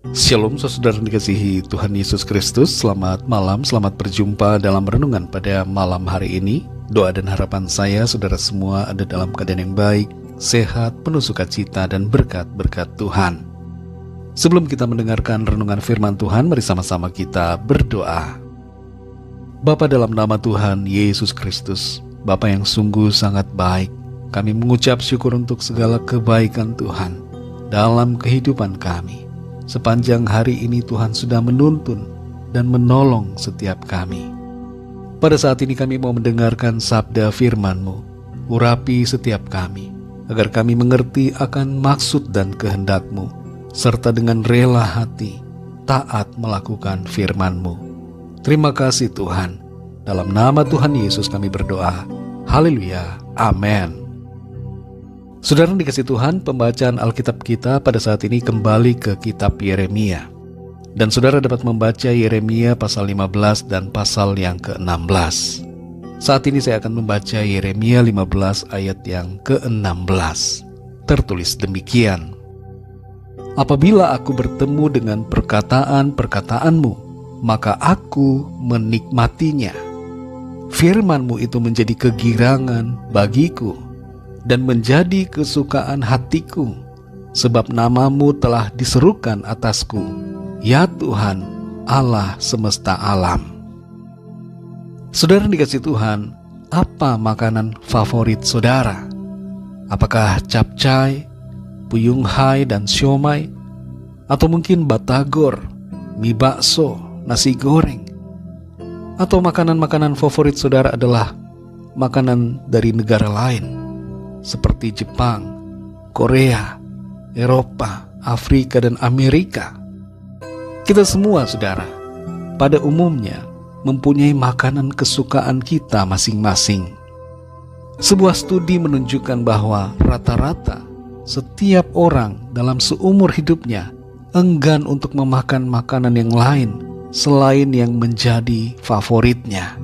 Shalom saudara dikasihi Tuhan Yesus Kristus. Selamat malam, selamat berjumpa dalam renungan pada malam hari ini. Doa dan harapan saya saudara semua ada dalam keadaan yang baik, sehat, penuh sukacita dan berkat-berkat Tuhan. Sebelum kita mendengarkan renungan firman Tuhan, mari sama-sama kita berdoa. Bapa, dalam nama Tuhan Yesus Kristus, Bapa yang sungguh sangat baik, kami mengucap syukur untuk segala kebaikan Tuhan dalam kehidupan kami. Sepanjang hari ini Tuhan sudah menuntun dan menolong setiap kami. Pada saat ini kami mau mendengarkan sabda firman-Mu. Urapi setiap kami, agar kami mengerti akan maksud dan kehendak-Mu, serta dengan rela hati, taat melakukan firman-Mu. Terima kasih Tuhan. Dalam nama Tuhan Yesus kami berdoa. Haleluya. Amin. Saudara dikasih Tuhan, pembacaan Alkitab kita pada saat ini kembali ke kitab Yeremia. Dan saudara dapat membaca Yeremia pasal 15 dan pasal yang ke-16. Saat ini saya akan membaca Yeremia 15 ayat yang ke-16. Tertulis demikian. Apabila aku bertemu dengan perkataan-perkataanmu, maka aku menikmatinya. Firman-Mu itu menjadi kegirangan bagiku dan menjadi kesukaan hatiku, sebab nama-Mu telah diserukan atasku, ya Tuhan, Allah semesta alam. Saudara dikasih Tuhan, apa makanan favorit saudara? Apakah capcay, puyunghai dan siomay? Atau mungkin batagor, mie bakso, nasi goreng? Atau makanan-makanan favorit saudara adalah makanan dari negara lain, seperti Jepang, Korea, Eropa, Afrika, dan Amerika? Kita semua, saudara, pada umumnya mempunyai makanan kesukaan kita masing-masing. Sebuah studi menunjukkan bahwa rata-rata setiap orang dalam seumur hidupnya enggan untuk memakan makanan yang lain selain yang menjadi favoritnya.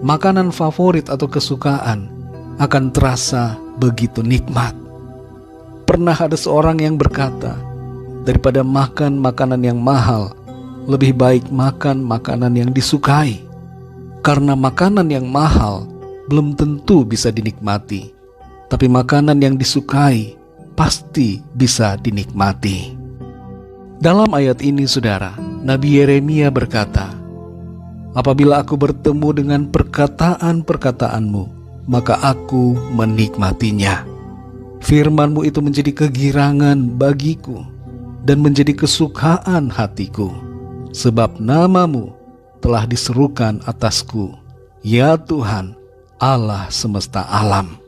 Makanan favorit atau kesukaan akan terasa begitu nikmat. Pernah ada seorang yang berkata, daripada makan makanan yang mahal, lebih baik makan makanan yang disukai. Karena makanan yang mahal belum tentu bisa dinikmati, tapi makanan yang disukai pasti bisa dinikmati. Dalam ayat ini, saudara, Nabi Yeremia berkata, apabila aku bertemu dengan perkataan-perkataanmu, maka aku menikmatinya. Firman-Mu itu menjadi kegirangan bagiku dan menjadi kesukaan hatiku, sebab nama-Mu telah diserukan atasku, ya Tuhan, Allah semesta alam.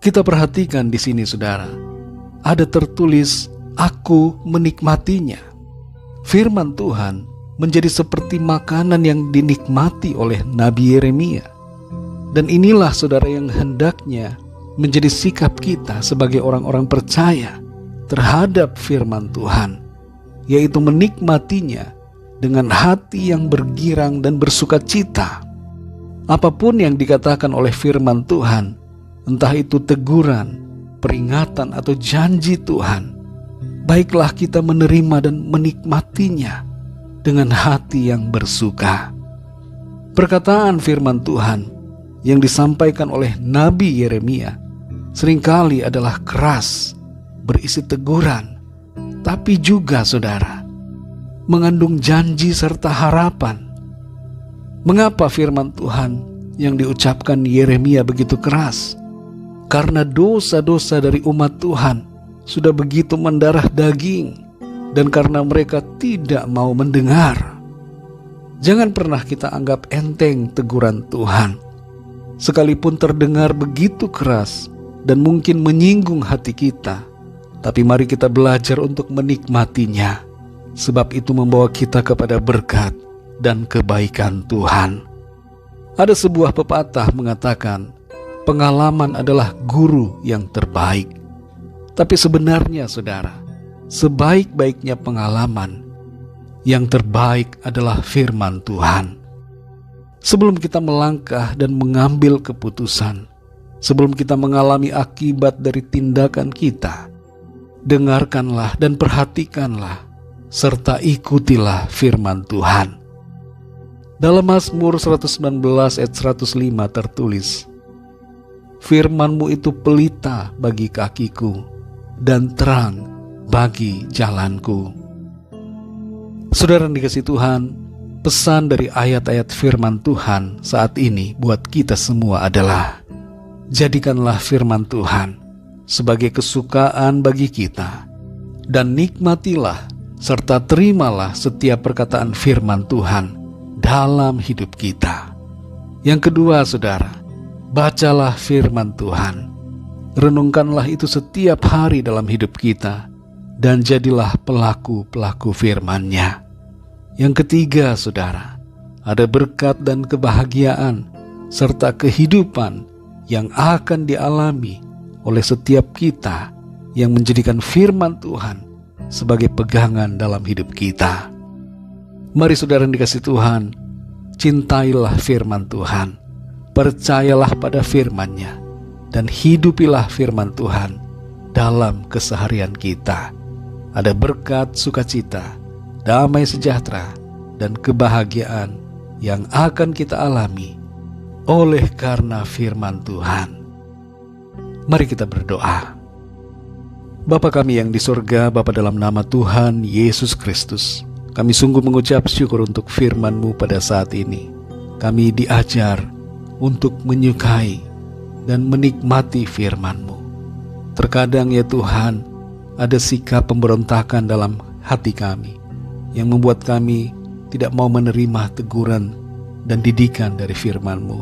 Kita perhatikan di sini, saudara, ada tertulis, aku menikmatinya. Firman Tuhan menjadi seperti makanan yang dinikmati oleh Nabi Yeremia. Dan inilah, saudara, yang hendaknya menjadi sikap kita sebagai orang-orang percaya terhadap firman Tuhan, yaitu menikmatinya dengan hati yang bergirang dan bersukacita. Apapun yang dikatakan oleh firman Tuhan, entah itu teguran, peringatan, atau janji Tuhan, baiklah kita menerima dan menikmatinya dengan hati yang bersuka. Perkataan firman Tuhan yang disampaikan oleh Nabi Yeremia seringkali adalah keras, berisi teguran, tapi juga, saudara, mengandung janji serta harapan. Mengapa firman Tuhan yang diucapkan Yeremia begitu keras? Karena dosa-dosa dari umat Tuhan sudah begitu mendarah daging, dan karena mereka tidak mau mendengar. Jangan pernah kita anggap enteng teguran Tuhan. Sekalipun terdengar begitu keras dan mungkin menyinggung hati kita, tapi mari kita belajar untuk menikmatinya, sebab itu membawa kita kepada berkat dan kebaikan Tuhan. Ada sebuah pepatah mengatakan, pengalaman adalah guru yang terbaik. Tapi sebenarnya, saudara, sebaik-baiknya pengalaman, yang terbaik adalah firman Tuhan. Sebelum kita melangkah dan mengambil keputusan, sebelum kita mengalami akibat dari tindakan kita, dengarkanlah dan perhatikanlah serta ikutilah firman Tuhan. Dalam Mazmur 119 ayat 105 tertulis, firman-Mu itu pelita bagi kakiku dan terang bagi jalanku. Saudara yang dikasihi Tuhan, pesan dari ayat-ayat firman Tuhan saat ini buat kita semua adalah, jadikanlah firman Tuhan sebagai kesukaan bagi kita, dan nikmatilah serta terimalah setiap perkataan firman Tuhan dalam hidup kita. Yang kedua, saudara, bacalah firman Tuhan. Renungkanlah itu setiap hari dalam hidup kita, dan jadilah pelaku-pelaku firman-Nya. Yang ketiga, saudara, ada berkat dan kebahagiaan serta kehidupan yang akan dialami oleh setiap kita yang menjadikan firman Tuhan sebagai pegangan dalam hidup kita. Mari saudara yang dikasihi Tuhan, cintailah firman Tuhan, percayalah pada firman-Nya, dan hidupilah firman Tuhan dalam keseharian kita. Ada berkat, sukacita, damai sejahtera, dan kebahagiaan yang akan kita alami oleh karena firman Tuhan. Mari kita berdoa. Bapa kami yang di surga, Bapa, dalam nama Tuhan Yesus Kristus, kami sungguh mengucap syukur untuk firman-Mu pada saat ini. Kami diajar untuk menyukai dan menikmati firman-Mu. Terkadang ya Tuhan, ada sikap pemberontakan dalam hati kami yang membuat kami tidak mau menerima teguran dan didikan dari firman-Mu.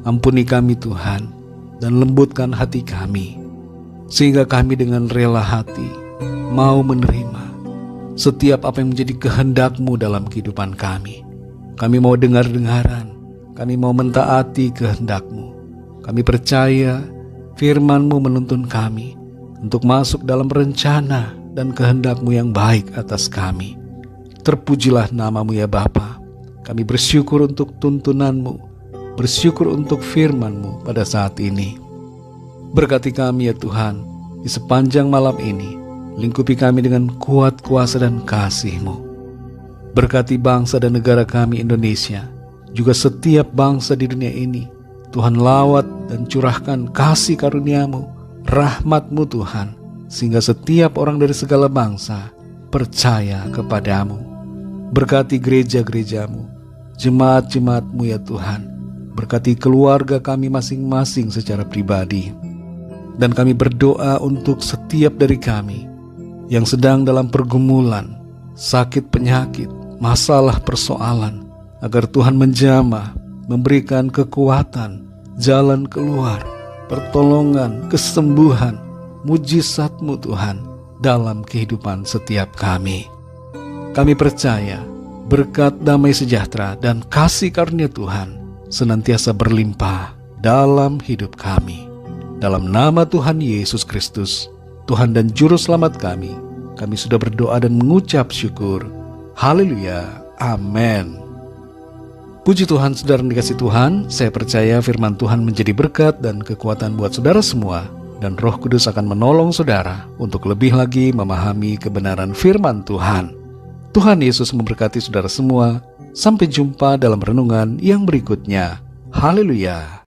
Ampuni kami Tuhan, dan lembutkan hati kami, sehingga kami dengan rela hati mau menerima setiap apa yang menjadi kehendak-Mu dalam kehidupan kami. Kami mau dengar-dengaran, kami mau mentaati kehendak-Mu. Kami percaya firman-Mu menuntun kami untuk masuk dalam rencana dan kehendak-Mu yang baik atas kami. Terpujilah nama-Mu ya Bapa. Kami bersyukur untuk tuntunan-Mu, bersyukur untuk firman-Mu pada saat ini. Berkati kami ya Tuhan, di sepanjang malam ini, lingkupi kami dengan kuat kuasa dan kasih-Mu. Berkati bangsa dan negara kami Indonesia, juga setiap bangsa di dunia ini. Tuhan lawat dan curahkan kasih karunia-Mu, rahmat-Mu Tuhan, sehingga setiap orang dari segala bangsa percaya kepadamu. Berkati gereja-gereja-Mu, jemaat-jemaat-Mu ya Tuhan. Berkati keluarga kami masing-masing secara pribadi. Dan kami berdoa untuk setiap dari kami yang sedang dalam pergumulan, sakit penyakit, masalah persoalan, agar Tuhan menjamah, memberikan kekuatan, jalan keluar, pertolongan, kesembuhan, mujizat-Mu Tuhan dalam kehidupan setiap kami. Kami percaya berkat damai sejahtera dan kasih karunia Tuhan senantiasa berlimpah dalam hidup kami. Dalam nama Tuhan Yesus Kristus, Tuhan dan Juru Selamat kami sudah berdoa dan mengucap syukur. Haleluya, amin. Puji Tuhan, saudara yang dikasihi Tuhan, saya percaya firman Tuhan menjadi berkat dan kekuatan buat saudara semua, dan Roh Kudus akan menolong saudara untuk lebih lagi memahami kebenaran firman Tuhan. Tuhan Yesus memberkati saudara semua. Sampai jumpa dalam renungan yang berikutnya. Haleluya.